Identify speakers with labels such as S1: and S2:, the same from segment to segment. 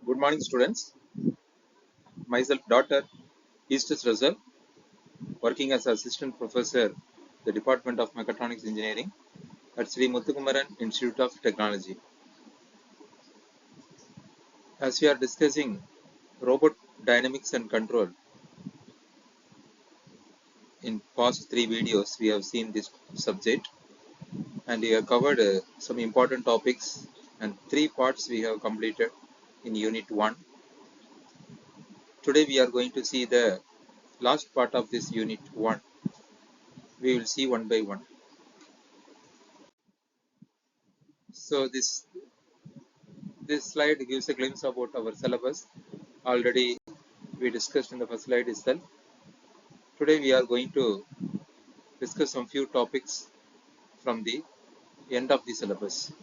S1: Good morning, students. Myself, Dr. Eustace Russell, working as Assistant Professor, the Department of Mechatronics Engineering at Sri Muthukumaran Institute of Technology. As we are discussing robot dynamics and control, in past 3 videos, we have seen this subject and we have covered some important topics and 3 parts we have completed in Unit 1. Today, we are going to see the last part of this Unit 1. We will see one by one. So this slide gives a glimpse about our syllabus. Already we discussed in the first slide itself. Today we are going to discuss some few topics from the end of the syllabus.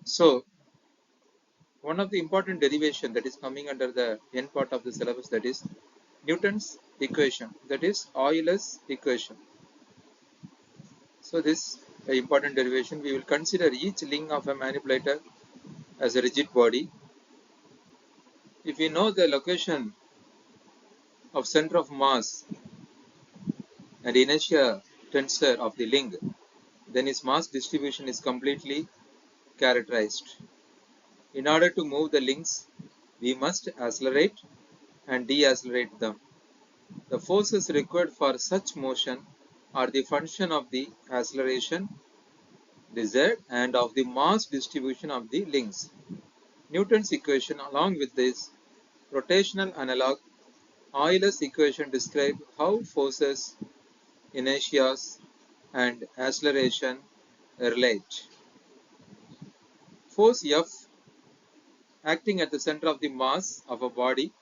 S1: So one of the important derivation that is coming under the end part of the syllabus, that is Newton's equation, that is Euler's equation. So this important derivation, we will consider each link of a manipulator as a rigid body. If we know the location of center of mass and inertia tensor of the link, then its mass distribution is completely characterized. In order to move the links, we must accelerate and decelerate them. The forces required for such motion are the function of the acceleration, the z, and of the mass distribution of the links. Newton's equation, along with this rotational analog, Euler's equation, describe how forces, inertias, and acceleration relate. Force F acting at the center of the mass of a body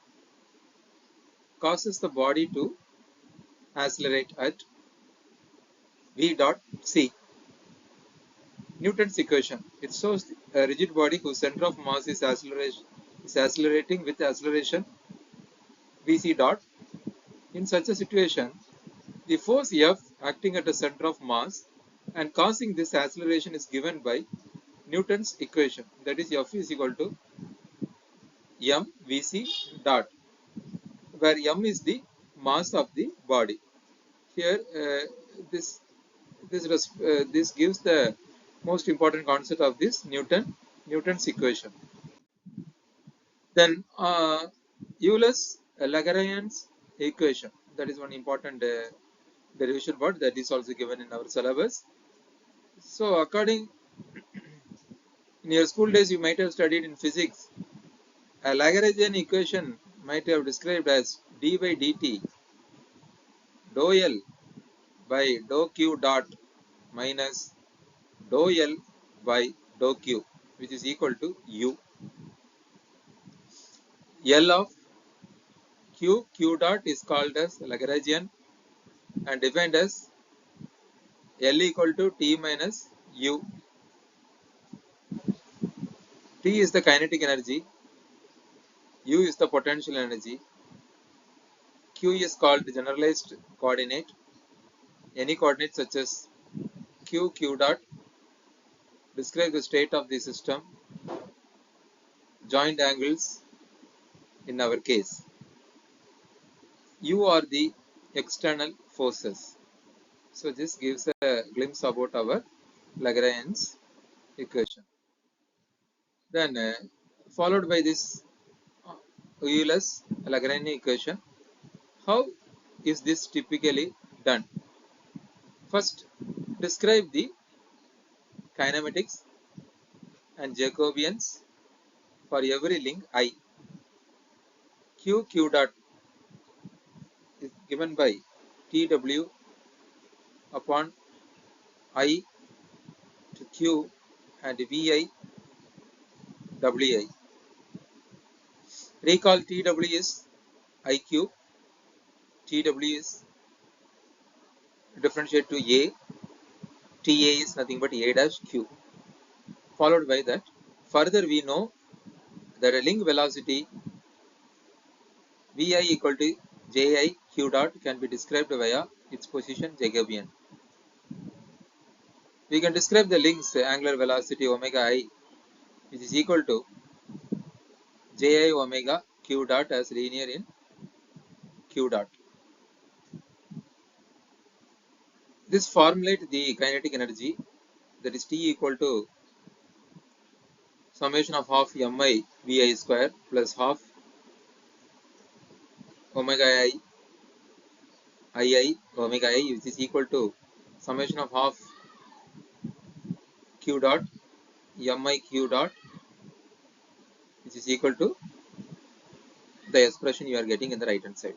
S1: causes the body to accelerate at v dot c. Newton's equation, it shows a rigid body whose center of mass is accelerating with acceleration vc dot. In such a situation, the force F acting at the center of mass and causing this acceleration is given by Newton's equation, that is F is equal to mvc dot, where m is the mass of the body. Here this gives the most important concept of this Newton's equation. Then Euler's Lagrange's equation, that is one important derivation word that is also given in our syllabus. So according, in your school days you might have studied in physics, a Lagrangian equation might have described as d by dt dou L by dou Q dot minus dou L by dou Q, which is equal to U. L of Q dot is called as Lagrangian and defined as L equal to T minus U. T is the kinetic energy, U is the potential energy, Q is called generalized coordinate. Any coordinate such as Q dot describe the state of the system, joint angles in our case. U are the external forces. So this gives a glimpse about our Lagrange's equation. Then followed by this Euler's Lagrange equation. How is this typically done? First, describe the kinematics and Jacobians for every link I. Q dot is given by TW upon I to Q and VI WI. Recall TW is IQ, TW is differentiate to A, TA is nothing but A dash Q. Followed by that, further we know that a link velocity Vi equal to Ji Q dot can be described via its position Jacobian. We can describe the link's angular velocity omega I which is equal to ji omega q dot as linear in q dot. This formulate the kinetic energy, that is T equal to summation of half mi vi square plus half omega I omega I, which is equal to summation of half q dot mi q dot, which is equal to the expression you are getting in the right hand side.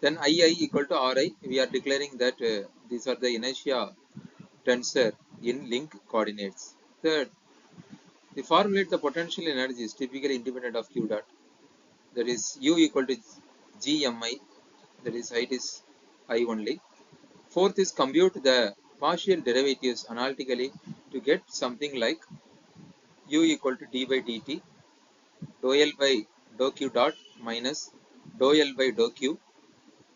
S1: Then I equal to Ri, we are declaring that these are the inertia tensor in link coordinates. Third, we formulate the potential energy is typically independent of q dot, that is U equal to gmi, that is height is I only. Fourth is compute the partial derivatives analytically to get something like U equal to d by dt dou L by dou q dot minus dou L by dou q,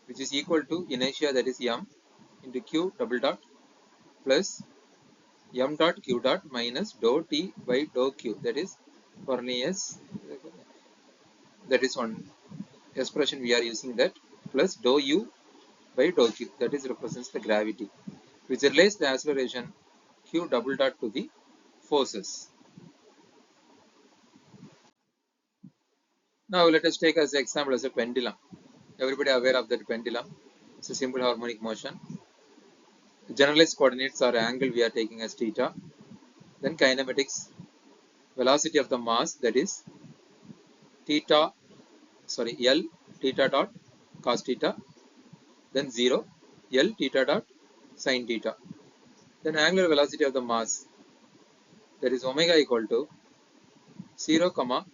S1: which is equal to inertia, that is m into q double dot plus m dot q dot minus dou t by dou q, that is Cornelius, that is one expression we are using, that plus dou u by dou q, that is represents the gravity, which relates the acceleration q double dot to the forces. Now let us take as an example as a pendulum. Everybody aware of that pendulum? It's a simple harmonic motion. Generalized coordinates or angle we are taking as theta. Then kinematics, velocity of the mass, that is L theta dot cos theta, then 0 L theta dot sin theta. Then angular velocity of the mass, that is omega equal to 0 comma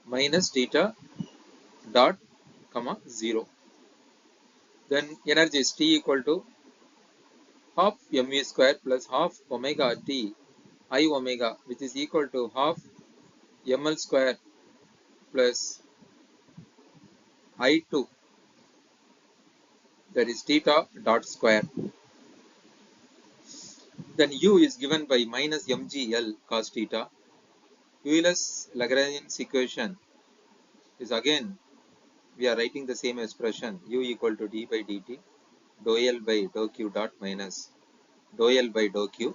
S1: minus theta dot comma 0. Then energy is T equal to half mv square plus half omega t I omega, which is equal to half ml square plus I2, that is theta dot square. Then u is given by minus mgl cos theta. Euler's Lagrangian equation is again, we are writing the same expression, u equal to d by dt dou L by dou q dot minus dou L by dou q.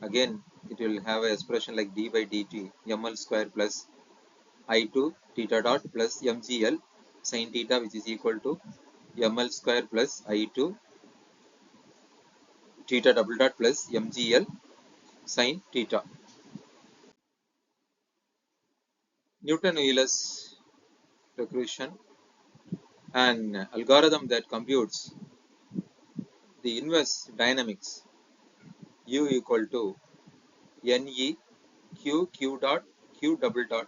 S1: Again it will have an expression like d by dt ml square plus I2 theta dot plus mgl sin theta, which is equal to ml square plus I2 theta double dot plus mgl sin theta. Newton-Euler's recursion, an algorithm that computes the inverse dynamics u equal to ne q dot q double dot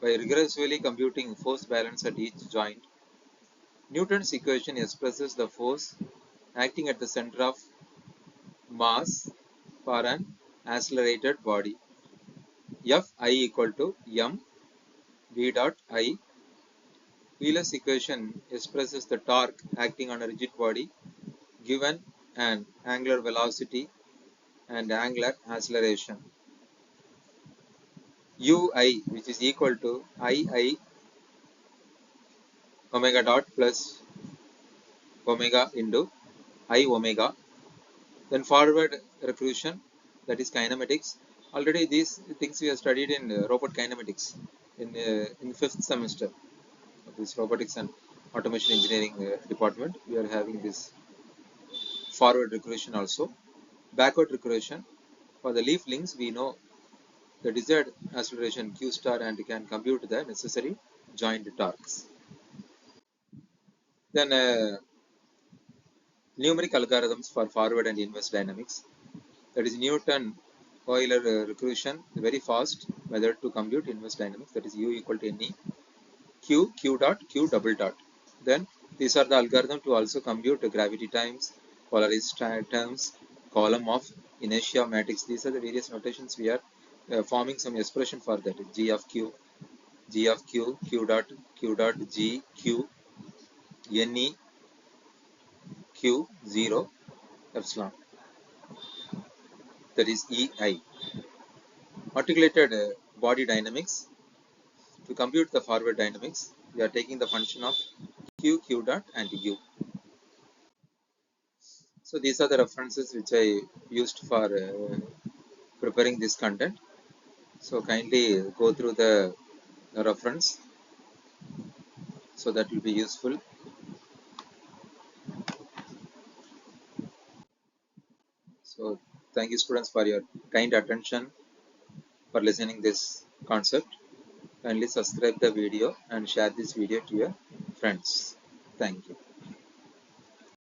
S1: by regressively computing force balance at each joint. Newton's equation expresses the force acting at the center of mass for an accelerated body. Fi equal to m v dot I. Euler's equation expresses the torque acting on a rigid body given an angular velocity and angular acceleration. Ui, which is equal to I omega dot plus omega into I omega. Then forward recursion, that is kinematics. Already these things we have studied in robot kinematics in 5th semester of this robotics and automation engineering department. We are having this forward recursion also. Backward recursion, for the leaf links we know the desired acceleration q star and can compute the necessary joint torques. Then numeric algorithms for forward and inverse dynamics, that is Newton-Euler recursion, very fast method to compute inverse dynamics, that is u equal to ne q dot q double dot. Then these are the algorithm to also compute the gravity times, polarized terms, column of inertia matrix. These are the various notations we are forming some expression for that. G of q q dot g q ne q 0 epsilon, that is ei. articulated body dynamics. To compute the forward dynamics, we are taking the function of q dot and u. So these are the references which I used for preparing this content. So kindly go through the reference, so that will be useful. So thank you students for your kind attention for listening this concept. Kindly subscribe the video and share this video to your friends. Thank you.